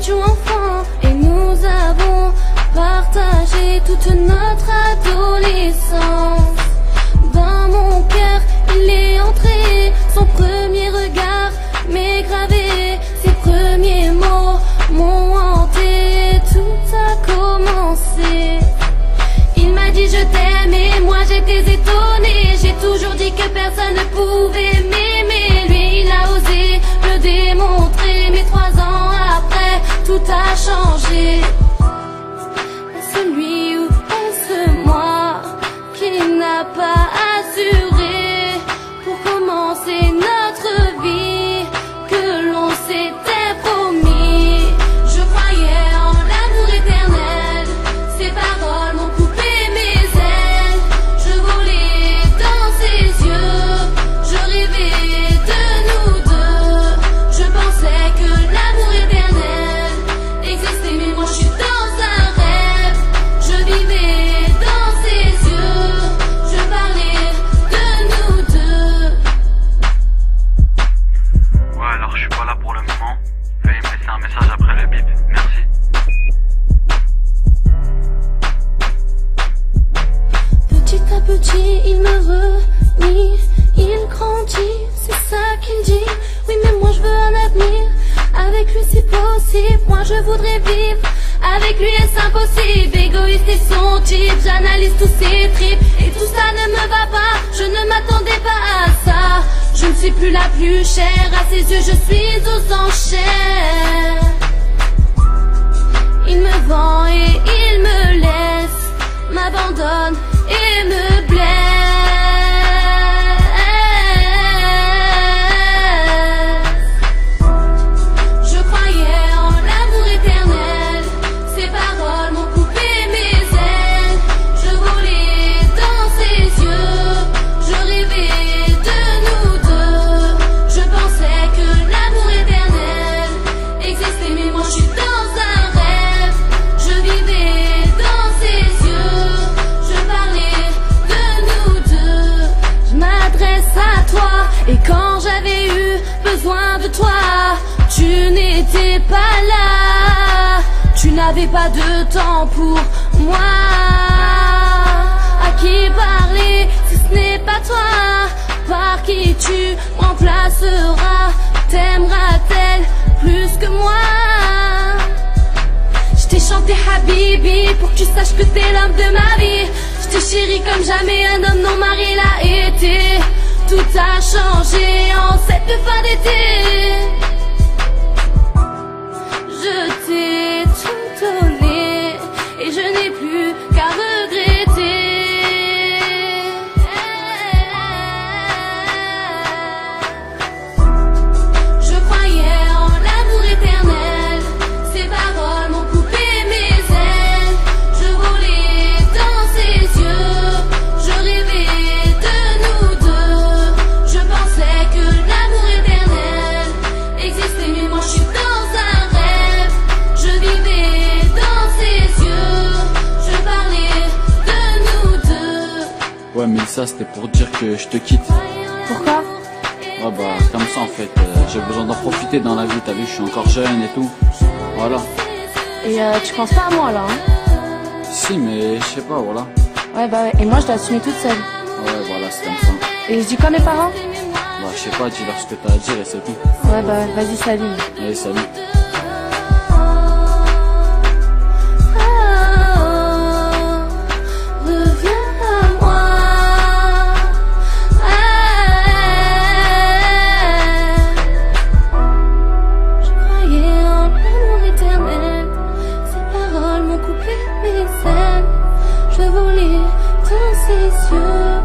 étions enfants et nous avons partagé toute notre adolescence. Dans mon cœur, il est entré, son premier regard m'est gravé, ses premiers mots m'ont hanté et tout a commencé. Il m'a dit je t'aime et moi j'étais étonnée. J'ai toujours dit que personne ne pouvait m'aimer. Lui il a osé me démontrer, mais 3 ans après tout a changé. Est-ce lui ou est-ce moi qui n'a pas assuré pour commencer notre vie que l'on s'était promis? Je croyais en l'amour éternel, ses paroles m'ont coupé mes ailes. Je volais dans ses yeux, je rêvais de nous deux. Je pensais que l'amour éternel existait, mais moi je suis dans un rêve. Je vivais dans ses yeux, je parlais de nous deux. Ouais, alors je suis pas là pour le moment. Veuillez me laisser un message après le bip. Merci. Petit à petit, il me renie, il grandit, c'est ça qu'il dit. Oui, mais moi je veux un avenir, avec lui c'est possible. Moi je voudrais vivre, avec lui est-ce impossible. Égoïste et son type, j'analyse tous ses tripes et tout ça ne me va pas, je ne m'attendais pas à ça. Je ne suis plus la plus chère, à ses yeux je suis aux enchères. Il me vend et il me laisse, m'abandonne et me blesse. Je croyais en l'amour éternel, ses paroles m'ont coupé mes ailes. Je volais dans ses yeux, je rêvais de nous deux. Je pensais que l'amour éternel existait, mais moi je suis dans un rêve. Je vivais dans ses yeux, je parlais de nous deux. Je m'adresse à toi, et quand j'avais eu besoin de toi, tu n'étais pas là. Tu n'avais pas de temps pour moi. À qui parler si ce n'est pas toi? Par qui tu remplaceras? T'aimeras-t-elle plus que moi? Je t'ai chanté Habibi pour que tu saches que t'es l'homme de ma vie. Je t'ai chéri comme jamais un homme non marié l'a été. Tout a changé en cette fin d'été. Je t'ai tout donné et je n'ai plus qu'à regretter. Je croyais en l'amour éternel, ses paroles m'ont coupé mes ailes. Je volais dans ses yeux, je rêvais de nous deux. Je pensais que l'amour éternel existait, mais moi je suis dans un rêve. Je vivais dans ses yeux, je parlais de nous deux. Ouais, mais ça c'était pour dire que je te quitte. Pourquoi? Ouais, bah comme ça en fait, j'ai besoin d'en profiter dans la vie, t'as vu, je suis encore jeune et tout. Voilà. Et tu penses pas à moi là, hein? Si, mais je sais pas, voilà. Ouais, bah ouais. Et moi je dois assumer toute seule. Ouais, voilà, c'est comme ça. Et je dis quoi à mes parents? Bah je sais pas, dis-leur ce que t'as à dire et c'est tout. Ouais, bah vas-y, salut. Allez, salut. Reviens à moi. Je croyais en l'amour éternel, ses paroles m'ont coupé mes ailes. Je volais dans ses yeux,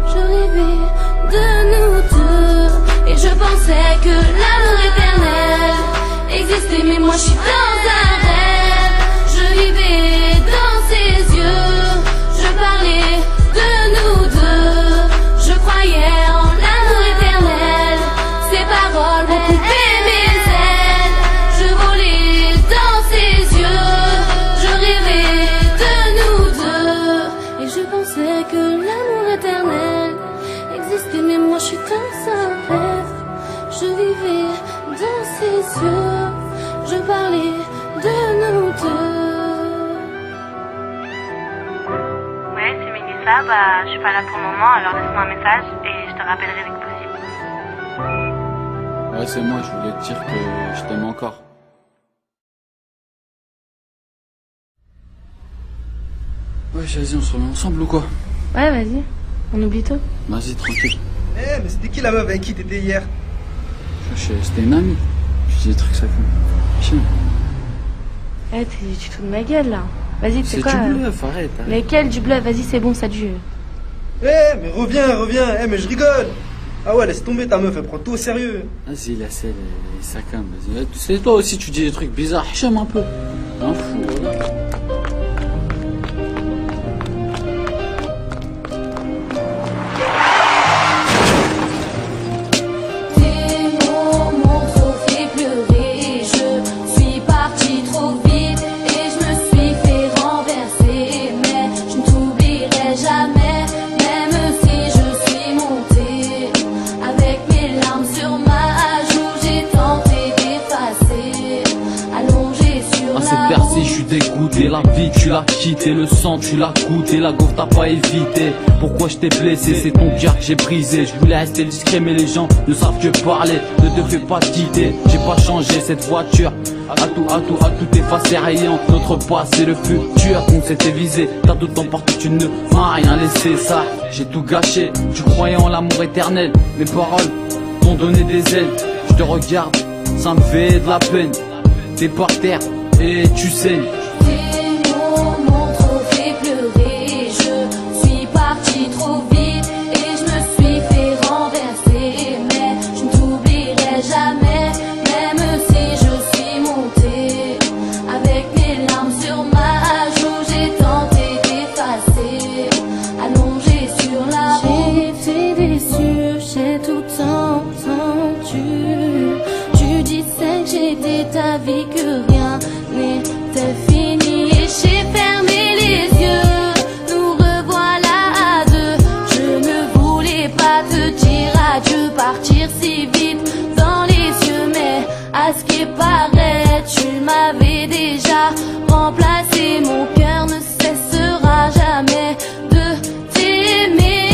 je rêvais de nous deux. Et je pensais que l'amour éternel existait. pas, bah je suis pas là pour le moment, alors laisse-moi un message et je te rappellerai dès que possible. Ouais, c'est moi, je voulais te dire que je t'aime encore. Ouais, vas-y, on se remet ensemble ou quoi? Ouais, vas-y. On oublie tout. Vas-y, tranquille. Eh, mais c'était qui la meuf avec qui t'étais hier? C'était une amie. Je dis des trucs, ça fait. Chiant. Eh, tu te fous de ma gueule, là. Vas-y, C'est quoi du bluff, arrête. Mais quel du bluff? Vas-y, c'est bon, ça dure. Eh, mais reviens. Eh, mais je rigole. Ah ouais, laisse tomber ta meuf, elle prend tout au sérieux. Vas-y, la selle, ça calme, vas-y. C'est toi aussi, tu dis des trucs bizarres. Hicham un peu. Un fou, voilà. Je suis dégoûté, la vie tu l'as quitté, le sang tu l'as goûté, la gaufre t'as pas évité. Pourquoi je t'ai blessé, c'est ton cœur que j'ai brisé. Je voulais rester discret mais les gens ne savent que parler. Ne te fais pas quitter, j'ai pas changé cette voiture. À tout effacer, rien. Notre passé, le futur qu'on s'était visé. T'as tout emporté, tu ne m'as rien laissé. Ça, j'ai tout gâché. Tu croyais en l'amour éternel, mes paroles t'ont donné des ailes. Je te regarde, ça me fait de la peine. T'es par terre et tu saignes. Tes mots m'ont trop fait pleurer. Je suis partie trop vite et je me suis fait renverser. Mais je ne t'oublierai jamais, même si je suis montée. Avec mes larmes sur ma joue, j'ai tenté d'effacer. Allongée sur la route, j'ai été déçue, j'ai tout entendu. Tu disais que j'étais ta vie, que rien n'était fini et j'ai fermé les yeux. Nous revoilà à deux. Je ne voulais pas te dire adieu, partir si vite dans les yeux, mais à ce qui paraît, tu m'avais déjà remplacé. Mon cœur ne cessera jamais de t'aimer.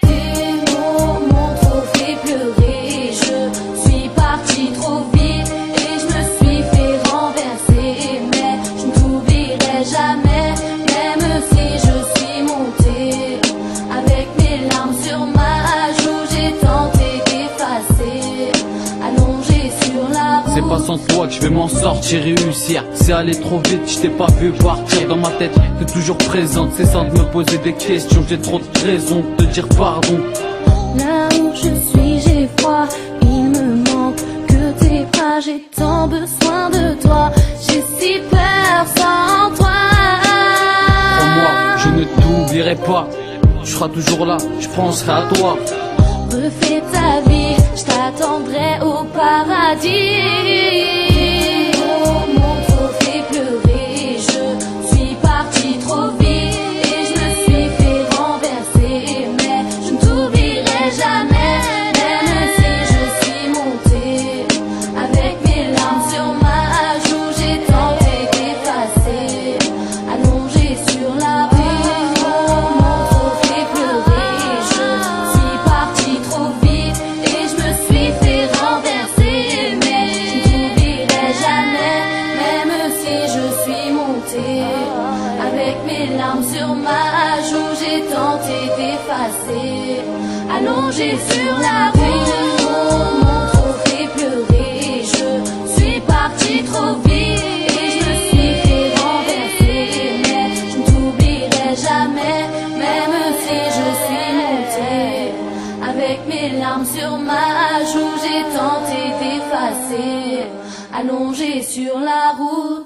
Tes mots m'ont trop fait pleurer. Je suis partie trop vite et je me suis fait renverser. Mais je ne t'oublierai jamais, même si je suis montée. Avec mes larmes sur ma joue, j'ai tenté d'effacer. Allongée sur la route. C'est pas sans toi que je vais m'en sortir et réussir. C'est aller trop vite, je t'ai pas vu partir. Dans ma tête, t'es toujours présente. C'est sans me poser des questions, j'ai trop de raisons de te dire pardon. Là où je suis, j'ai froid. Il me manque que tes bras. J'ai tant besoin de toi. J'ai si peur sans toi. Pour moi, je ne t'oublierai pas. Tu seras toujours là, je penserai à toi. Refais ta vie, je t'attendrai au paradis. Oh, m'ont trop fait pleurer. Je suis partie trop vite et je me suis fait renverser. Mais je ne t'oublierai jamais, même si je suis montée. Avec mes larmes sur ma joue, j'ai tenté d'effacer. Allongée sur la route. M'ont trop fait pleurer. Je suis partie trop vite et je me suis fait renverser. Mais je ne t'oublierai jamais, même si je suis montée. Avec mes larmes sur ma joue, j'ai tenté d'effacer. Allongée sur la route, m'ont trop fait pleurer. Je suis partie trop vite et je me suis fait renverser. Mais je ne t'oublierai jamais, même si je suis montée. Avec mes larmes sur ma joue, j'ai tenté d'effacer. Allongée sur la route.